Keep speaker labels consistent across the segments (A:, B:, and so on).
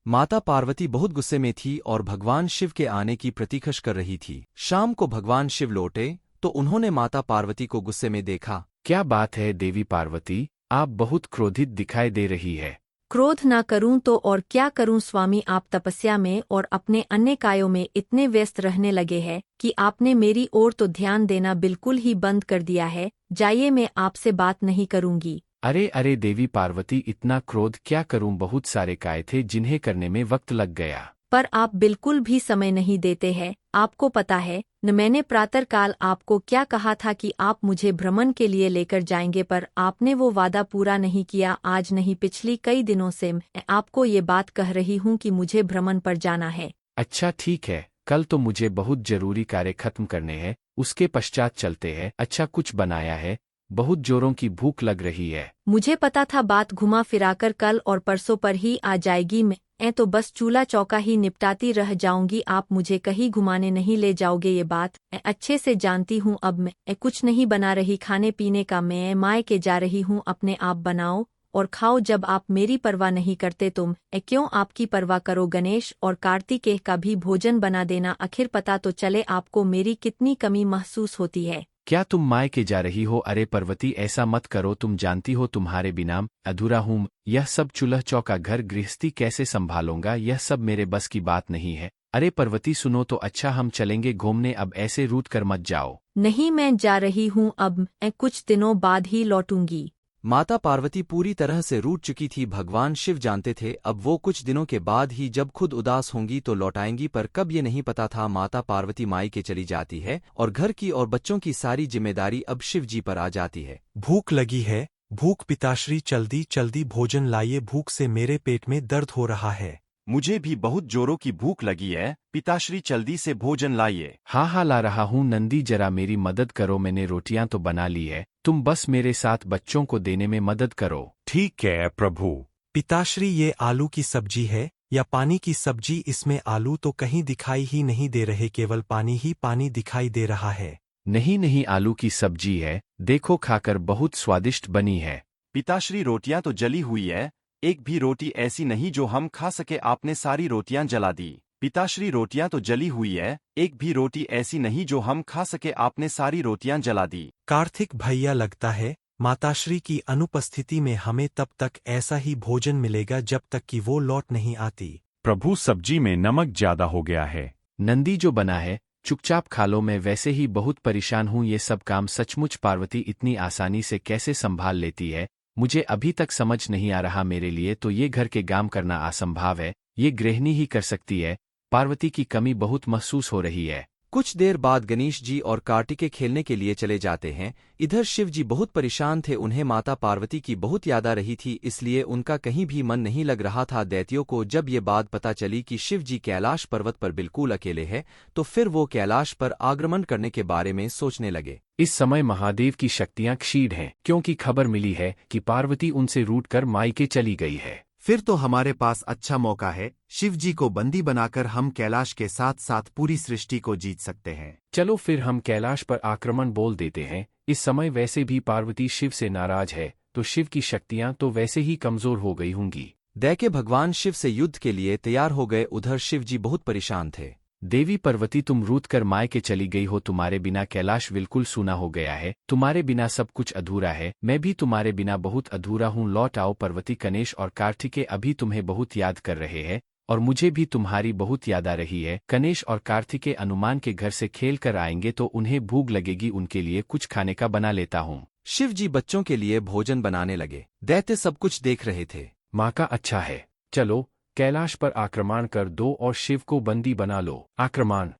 A: माता पार्वती बहुत गुस्से में थी और भगवान शिव के आने की प्रतीक्षा कर रही थी। शाम को भगवान शिव लौटे तो उन्होंने माता पार्वती को गुस्से में देखा।
B: क्या बात है देवी पार्वती, आप बहुत क्रोधित दिखाई दे रही है।
C: क्रोध न करूं तो और क्या करूं स्वामी, आप तपस्या में और अपने अन्य कार्यों में इतने व्यस्त रहने लगे हैं कि आपने मेरी ओर तो ध्यान देना बिल्कुल ही बंद कर दिया है। जाइए, मैं आपसे बात नहीं करूंगी।
B: अरे अरे देवी पार्वती, इतना क्रोध क्या करूं, बहुत सारे कार्य थे जिन्हें करने में वक्त लग गया।
C: पर आप बिल्कुल भी समय नहीं देते हैं। आपको पता है न, मैंने प्रातःकाल आपको क्या कहा था कि आप मुझे भ्रमण के लिए लेकर जाएंगे, पर आपने वो वादा पूरा नहीं किया। आज नहीं, पिछली कई दिनों से मैं आपको ये बात कह रही हूँ कि मुझे भ्रमण पर जाना है।
B: अच्छा ठीक है, कल तो मुझे बहुत जरूरी कार्य खत्म करने हैं, उसके पश्चात चलते हैं। अच्छा कुछ बनाया है? बहुत जोरों की भूख लग रही है।
C: मुझे पता था बात घुमा फिराकर कल और परसों पर ही आ जाएगी। मैं तो बस चूल्हा चौका ही निपटाती रह जाऊंगी। आप मुझे कहीं घुमाने नहीं ले जाओगे, ये बात मैं अच्छे से जानती हूँ। अब मैं कुछ नहीं बना रही खाने पीने का, मैं मायके जा रही हूँ। अपने आप बनाओ और खाओ। जब आप मेरी परवाह नहीं करते तो मैं क्यों आपकी परवाह करो। गणेश और कार्तिकेय का भी भोजन बना देना। आखिर पता तो चले आपको मेरी कितनी कमी महसूस होती है।
B: क्या तुम मायके जा रही हो? अरे पर्वती, ऐसा मत करो, तुम जानती हो तुम्हारे बिना अधूरा हूँ। यह सब चूल्हा चौका घर गृहस्थी कैसे संभालूंगा, यह सब मेरे बस की बात नहीं है। अरे पर्वती सुनो तो, अच्छा हम चलेंगे घूमने, अब ऐसे रूठ कर मत जाओ।
C: नहीं, मैं जा रही हूँ, अब मैं कुछ दिनों बाद ही लौटूंगी।
A: माता पार्वती पूरी तरह से रूठ चुकी थी। भगवान शिव जानते थे अब वो कुछ दिनों के बाद ही जब खुद उदास होंगी तो लौटाएंगी, पर कब ये नहीं पता था माता पार्वती मायके चली जाती है और घर की और बच्चों की सारी जिम्मेदारी अब शिव जी पर आ जाती है।
D: भूख लगी है, भूख पिताश्री, जल्दी जल्दी भोजन लाइए, भूख से मेरे पेट में दर्द हो रहा है।
E: मुझे भी बहुत जोरों की भूख लगी है, पिताश्री जल्दी से भोजन लाइए।
B: हाँ ला रहा हूँ नंदी, जरा मेरी मदद करो, मैंने रोटियां तो बना ली है, तुम बस मेरे साथ बच्चों को देने में मदद करो।
D: ठीक है प्रभु। पिताश्री, ये आलू की सब्जी है या पानी की सब्जी? इसमें आलू तो कहीं दिखाई ही नहीं दे रहे, केवल पानी ही पानी दिखाई दे रहा है।
B: नहीं नहीं, आलू की सब्जी है, देखो खाकर बहुत स्वादिष्ट बनी है।
E: पिताश्री रोटियां तो जली हुई है, एक भी रोटी ऐसी नहीं जो हम खा सके, आपने सारी रोटियां जला दी। पिताश्री रोटियां तो जली हुई है, एक भी रोटी ऐसी नहीं जो हम खा सके, आपने सारी रोटियां जला दी।
D: कार्तिक भैया, लगता है माताश्री की अनुपस्थिति में हमें तब तक ऐसा ही भोजन मिलेगा जब तक कि वो लौट नहीं आती।
F: प्रभु, सब्जी में नमक ज्यादा हो गया है।
B: नंदी, जो बना है चुपचाप खा लो, मैं वैसे ही बहुत परेशान हूँ। ये सब काम सचमुच पार्वती इतनी आसानी से कैसे संभाल लेती है, मुझे अभी तक समझ नहीं आ रहा। मेरे लिए तो ये घर के काम करना असंभव है, ये गृहिणी ही कर सकती है। पार्वती की कमी बहुत महसूस हो रही है।
A: कुछ देर बाद गणेश जी और कार्तिकेय खेलने के लिए चले जाते हैं। इधर शिव जी बहुत परेशान थे, उन्हें माता पार्वती की बहुत याद आ रही थी, इसलिए उनका कहीं भी मन नहीं लग रहा था। दैत्यों को जब ये बात पता चली कि शिव जी कैलाश पर्वत पर बिल्कुल अकेले हैं, तो फिर वो कैलाश पर आक्रमण करने के बारे में सोचने लगे।
B: इस समय महादेव की शक्तियां क्षीण हैं, क्योंकि खबर मिली है कि पार्वती उनसे रूठकर मायके चली गई है।
G: फिर तो हमारे पास अच्छा मौका है, शिव जी को बंदी बनाकर हम कैलाश के साथ साथ पूरी सृष्टि को जीत सकते हैं।
B: चलो फिर हम कैलाश पर आक्रमण बोल देते हैं। इस समय वैसे भी पार्वती शिव से नाराज है, तो शिव की शक्तियां तो वैसे ही कमजोर हो गई होंगी।
A: दैत्य भगवान शिव से युद्ध के लिए तैयार हो गए। उधर शिव जी बहुत परेशान थे।
B: देवी पार्वती, तुम रूठकर मायके चली गई हो, तुम्हारे बिना कैलाश बिल्कुल सूना हो गया है, तुम्हारे बिना सब कुछ अधूरा है। मैं भी तुम्हारे बिना बहुत अधूरा हूँ, लौट आओ। पार्वती, गणेश और कार्तिकेय अभी तुम्हें बहुत याद कर रहे हैं और मुझे भी तुम्हारी बहुत याद आ रही है। गणेश और कार्तिकेय अनुमान के घर से खेल कर आएंगे तो उन्हें भूख लगेगी, उनके लिए कुछ खाने का बना लेता हूँ।
A: शिव जी बच्चों के लिए भोजन बनाने लगे। दैत्य सब कुछ देख रहे थे।
B: माँ का अच्छा है, चलो कैलाश पर आक्रमण कर दो और शिव को बंदी बना लो। आक्रमण।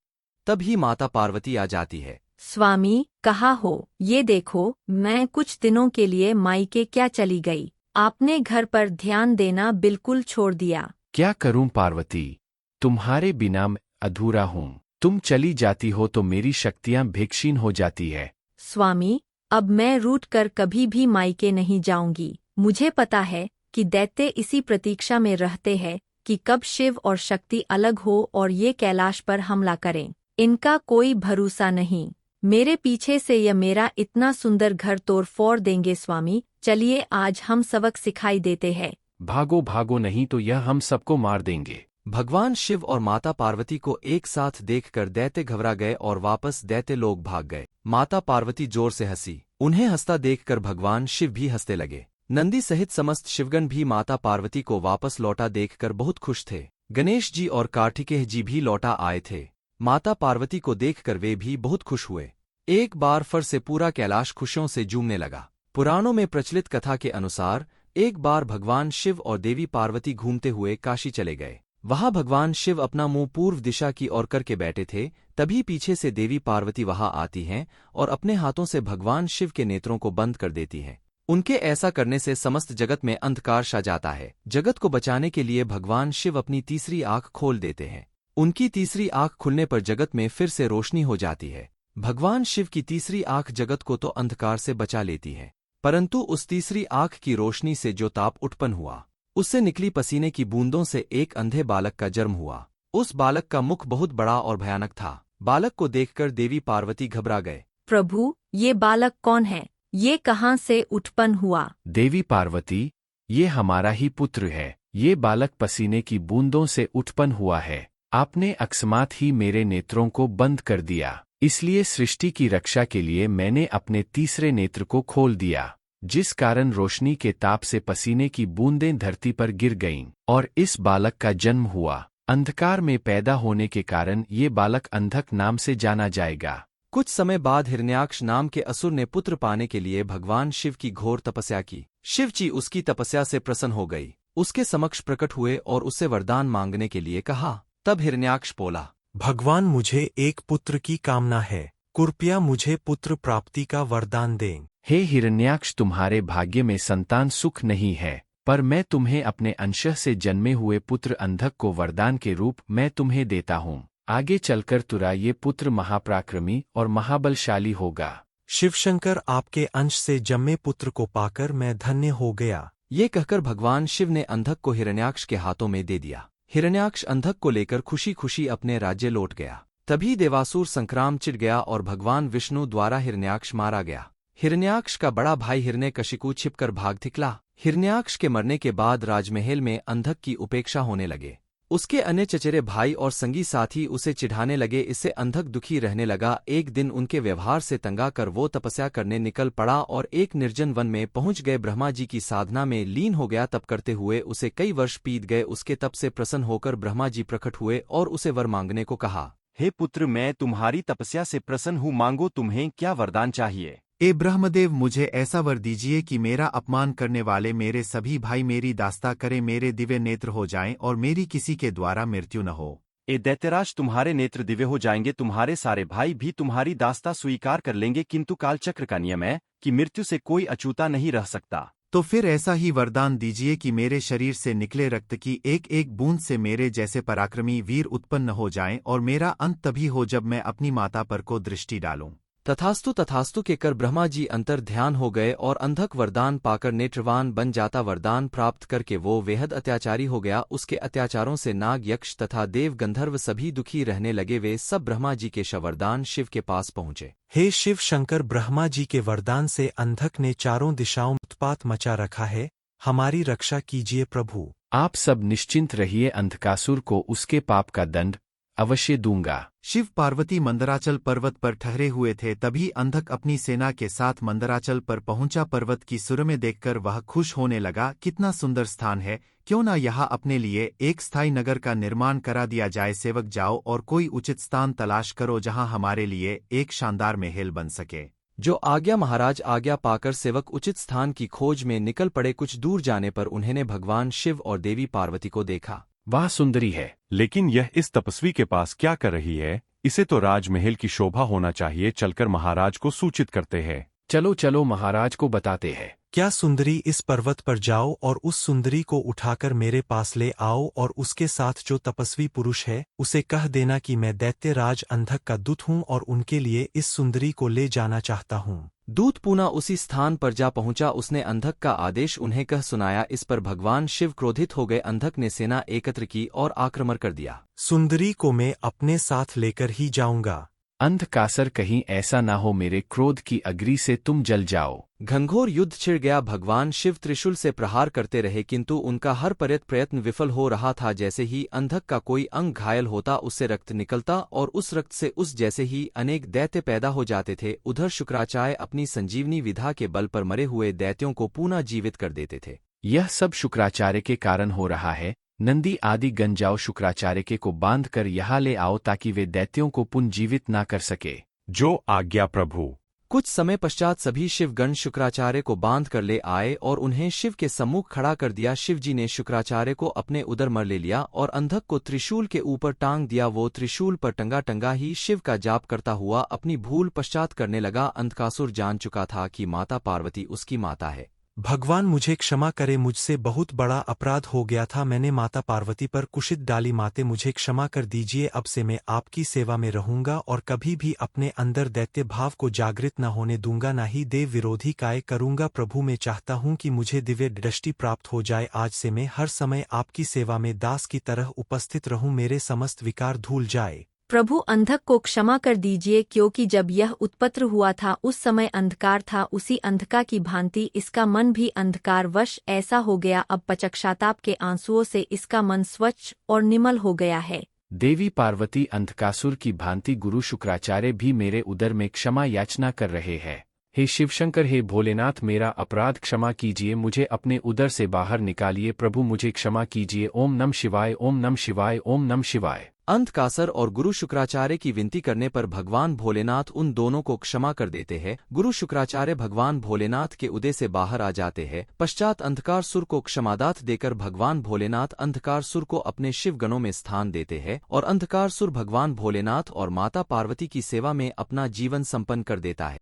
A: तभी माता पार्वती आ जाती है।
C: स्वामी, कहाँ हो? ये देखो, मैं कुछ दिनों के लिए मायके क्या चली गई। आपने घर पर ध्यान देना बिल्कुल छोड़ दिया।
B: क्या करूं पार्वती, तुम्हारे बिना मैं अधूरा हूँ। तुम चली जाती हो तो मेरी शक्तियां भिक्षीण हो जाती है।
C: स्वामी, अब मैं रूठ कर कभी भी मायके नहीं जाऊंगी। मुझे पता है कि दैत्य इसी प्रतीक्षा में रहते हैं कि कब शिव और शक्ति अलग हो और ये कैलाश पर हमला करें। इनका कोई भरोसा नहीं। मेरे पीछे से यह मेरा इतना सुंदर घर तोड़ फोड़ देंगे। स्वामी, चलिए आज हम सबक सिखाई देते हैं।
B: भागो भागो, नहीं तो यह हम सबको मार देंगे।
A: भगवान शिव और माता पार्वती को एक साथ देखकर दैत्य घबरा गए और वापस दैत्य लोग भाग गए। माता पार्वती जोर से हंसी। उन्हें हंसता देखकर भगवान शिव भी हंसने लगे। नंदी सहित समस्त शिवगण भी माता पार्वती को वापस लौटा देखकर बहुत खुश थे। गणेश जी और कार्तिकेय जी भी लौटा आए थे। माता पार्वती को देखकर वे भी बहुत खुश हुए। एक बार फिर से पूरा कैलाश खुशियों से झूमने लगा। पुराणों में प्रचलित कथा के अनुसार एक बार भगवान शिव और देवी पार्वती घूमते हुए काशी चले गए। वहां भगवान शिव अपना मुंह पूर्व दिशा की ओर करके बैठे थे। तभी पीछे से देवी पार्वती वहां आती हैं और अपने हाथों से भगवान शिव के नेत्रों को बंद कर देती हैं। उनके ऐसा करने से समस्त जगत में अंधकार छा जाता है। जगत को बचाने के लिए भगवान शिव अपनी तीसरी आंख खोल देते हैं। उनकी तीसरी आंख खुलने पर जगत में फिर से रोशनी हो जाती है। भगवान शिव की तीसरी आंख जगत को तो अंधकार से बचा लेती है, परंतु उस तीसरी आंख की रोशनी से जो ताप उत्पन्न हुआ, उससे निकली पसीने की बूंदों से एक अंधे बालक का जन्म हुआ। उस बालक का मुख बहुत बड़ा और भयानक था। बालक को देखकर देवी पार्वती घबरा गए।
C: प्रभु, ये बालक कौन है? ये कहाँ से उत्पन्न हुआ?
B: देवी पार्वती, ये हमारा ही पुत्र है। ये बालक पसीने की बूंदों से उत्पन्न हुआ है। आपने अकस्मात ही मेरे नेत्रों को बंद कर दिया, इसलिए सृष्टि की रक्षा के लिए मैंने अपने तीसरे नेत्र को खोल दिया, जिस कारण रोशनी के ताप से पसीने की बूंदें धरती पर गिर गईं और इस बालक का जन्म हुआ। अंधकार में पैदा होने के कारण ये बालक अंधक नाम से जाना जाएगा।
A: कुछ समय बाद हिरण्याक्ष नाम के असुर ने पुत्र पाने के लिए भगवान शिव की घोर तपस्या की। शिव जी उसकी तपस्या से प्रसन्न हो गई, उसके समक्ष प्रकट हुए और उससे वरदान मांगने के लिए कहा। तब हिरण्याक्ष बोला,
D: भगवान, मुझे एक पुत्र की कामना है, कृपया मुझे पुत्र प्राप्ति का वरदान दें।
B: हे हिरण्याक्ष, तुम्हारे भाग्य में संतान सुख नहीं है, पर मैं तुम्हें अपने अंश से जन्मे हुए पुत्र अंधक को वरदान के रूप में तुम्हें देता हूँ। आगे चलकर तुरा ये पुत्र महापराक्रमी और महाबलशाली होगा।
D: शिवशंकर, आपके अंश से जन्मे पुत्र को पाकर मैं धन्य हो गया।
A: ये कहकर भगवान शिव ने अंधक को हिरण्याक्ष के हाथों में दे दिया। हिरण्याक्ष अंधक को लेकर खुशी खुशी अपने राज्य लौट गया। तभी देवासुर संक्राम छिड़ गया और भगवान विष्णु द्वारा हिरण्याक्ष मारा गया। हिरण्याक्ष का बड़ा भाई हिरण्यकशिपु छिपकर भाग निकला। हिरण्याक्ष के मरने के बाद राजमहल में अंधक की उपेक्षा होने लगे। उसके अन्य चचेरे भाई और संगी साथी उसे चिढ़ाने लगे। इससे अंधक दुखी रहने लगा। एक दिन उनके व्यवहार से तंगा कर वो तपस्या करने निकल पड़ा और एक निर्जन वन में पहुंच गए। ब्रह्मा जी की साधना में लीन हो गया। तप करते हुए उसे कई वर्ष बीत गए। उसके तप से प्रसन्न होकर ब्रह्मा जी प्रकट हुए और उसे वर मांगने को कहा।
E: हे पुत्र, मैं तुम्हारी तपस्या से प्रसन्न हूँ, मांगो, तुम्हें क्या वरदान चाहिए।
G: ए ब्रह्मदेव, मुझे ऐसा वर दीजिए कि मेरा अपमान करने वाले मेरे सभी भाई मेरी दास्ता करें, मेरे दिव्य नेत्र हो जाएं और मेरी किसी के द्वारा मृत्यु न हो।
E: ए दैत्यराज, तुम्हारे नेत्र दिव्य हो जाएंगे, तुम्हारे सारे भाई भी तुम्हारी दास्ता स्वीकार कर लेंगे, किंतु कालचक्र का नियम है कि मृत्यु से कोई अछूता नहीं रह सकता।
G: तो फिर ऐसा ही वरदान दीजिए कि मेरे शरीर से निकले रक्त की एक एक बूंद से मेरे जैसे पराक्रमी वीर उत्पन्न हो जाएं और मेरा अंत तभी हो जब मैं अपनी माता पर को दृष्टि डालूं।
A: तथास्तु तथास्तु के कर ब्रह्मा जी अंतर ध्यान हो गए और अंधक वरदान पाकर नेत्रवान बन जाता। वरदान प्राप्त करके वो बेहद अत्याचारी हो गया। उसके अत्याचारों से नाग, यक्ष तथा देव गंधर्व सभी दुखी रहने लगे। वे सब ब्रह्मा जी के वरदान शिव के पास पहुंचे।
D: हे शिव शंकर, ब्रह्मा जी के वरदान से अंधक ने चारों दिशाओं में उत्पात मचा रखा है, हमारी रक्षा कीजिए प्रभु।
B: आप सब निश्चिंत रहिए, अंधकासुर को उसके पाप का दंड अवश्य दूंगा।
G: शिव पार्वती मंदराचल पर्वत पर ठहरे हुए थे। तभी अंधक अपनी सेना के साथ मंदराचल पर पहुंचा। पर्वत की सुरम्य देखकर वह खुश होने लगा। कितना सुंदर स्थान है, क्यों न यहाँ अपने लिए एक स्थायी नगर का निर्माण करा दिया जाए। सेवक, जाओ और कोई उचित स्थान तलाश करो जहाँ हमारे लिए एक शानदार महल बन सके।
A: जो आज्ञा महाराज। आज्ञा पाकर सेवक उचित स्थान की खोज में निकल पड़े। कुछ दूर जाने पर उन्होंने भगवान शिव और देवी पार्वती को देखा।
B: वह सुंदरी है,
F: लेकिन यह इस तपस्वी के पास क्या कर रही है? इसे तो राजमहल की शोभा होना चाहिए। चलकर महाराज को सूचित करते हैं।
B: चलो चलो, महाराज को बताते हैं।
D: क्या सुंदरी, इस पर्वत पर जाओ और उस सुंदरी को उठाकर मेरे पास ले आओ और उसके साथ जो तपस्वी पुरुष है उसे कह देना कि मैं दैत्यराज अंधक का दूत हूँ और उनके लिए इस सुंदरी को ले जाना चाहता हूँ।
A: दूत पुनः उसी स्थान पर जा पहुंचा। उसने अंधक का आदेश उन्हें कह सुनाया। इस पर भगवान शिव क्रोधित हो गए। अंधक ने सेना एकत्र की और आक्रमण कर दिया।
D: सुंदरी को मैं अपने साथ लेकर ही जाऊंगा।
B: अंधकासुर कहीं ऐसा ना हो मेरे क्रोध की अग्नि से तुम जल जाओ।
A: घनघोर युद्ध छिड़ गया। भगवान शिव त्रिशूल से प्रहार करते रहे किंतु उनका हर प्रयत्न विफल हो रहा था। जैसे ही अंधक का कोई अंग घायल होता उससे रक्त निकलता और उस रक्त से उस जैसे ही अनेक दैत्य पैदा हो जाते थे। उधर शुक्राचार्य अपनी संजीवनी विधा के बल पर मरे हुए दैत्यों को पुनः जीवित कर देते थे।
B: यह सब शुक्राचार्य के कारण हो रहा है। नंदी आदि गण जाओ शुक्राचार्य के को बांध कर यहाँ ले आओ ताकि वे दैत्यों को पुनर्जीवित ना कर सके।
F: जो आज्ञा प्रभु।
A: कुछ समय पश्चात सभी शिवगण शुक्राचार्य को बांध कर ले आए और उन्हें शिव के सम्मुख खड़ा कर दिया। शिवजी ने शुक्राचार्य को अपने उदर मर ले लिया और अंधक को त्रिशूल के ऊपर टांग दिया। वो त्रिशूल पर टंगा टंगा ही शिव का जाप करता हुआ अपनी भूल पश्चात करने लगा। अंधकासुर जान चुका था कि माता पार्वती उसकी माता है।
D: भगवान मुझे क्षमा करे, मुझसे बहुत बड़ा अपराध हो गया था। मैंने माता पार्वती पर कुशित डाली। माते मुझे क्षमा कर दीजिए। अब से मैं आपकी सेवा में रहूंगा और कभी भी अपने अंदर दैत्य भाव को जागृत न होने दूंगा, न ही देव विरोधी काय करूंगा। प्रभु मैं चाहता हूं कि मुझे दिव्य दृष्टि प्राप्त हो जाए। आज से मैं हर समय आपकी सेवा में दास की तरह उपस्थित रहूं, मेरे समस्त विकार धूल जाए।
C: प्रभु अंधक को क्षमा कर दीजिए, क्योंकि जब यह उत्पन्न हुआ था उस समय अंधकार था। उसी अंधका की भांति इसका मन भी अंधकारवश ऐसा हो गया। अब पश्चाताप के आंसुओं से इसका मन स्वच्छ और निर्मल हो गया है।
B: देवी पार्वती अंधकासुर की भांति गुरु शुक्राचार्य भी मेरे उदर में क्षमा याचना कर रहे हैं। हे शिवशंकर, हे भोलेनाथ, मेरा अपराध क्षमा कीजिए, मुझे अपने उदर से बाहर निकालिए। प्रभु मुझे क्षमा कीजिए। ओम नमः शिवाय, ओम नमः शिवाय, ओम नमः शिवाय।
A: अंधकासुर और गुरु शुक्राचार्य की विनती करने पर भगवान भोलेनाथ उन दोनों को क्षमा कर देते हैं। गुरु शुक्राचार्य भगवान भोलेनाथ के उदय से बाहर आ जाते हैं। पश्चात अंधकारसुर को क्षमादात देकर भगवान भोलेनाथ अंधकारसुर को अपने शिव गणों में स्थान देते हैं और अंधकारसुर भगवान भोलेनाथ और माता पार्वती की सेवा में अपना जीवन संपन्न कर देता है।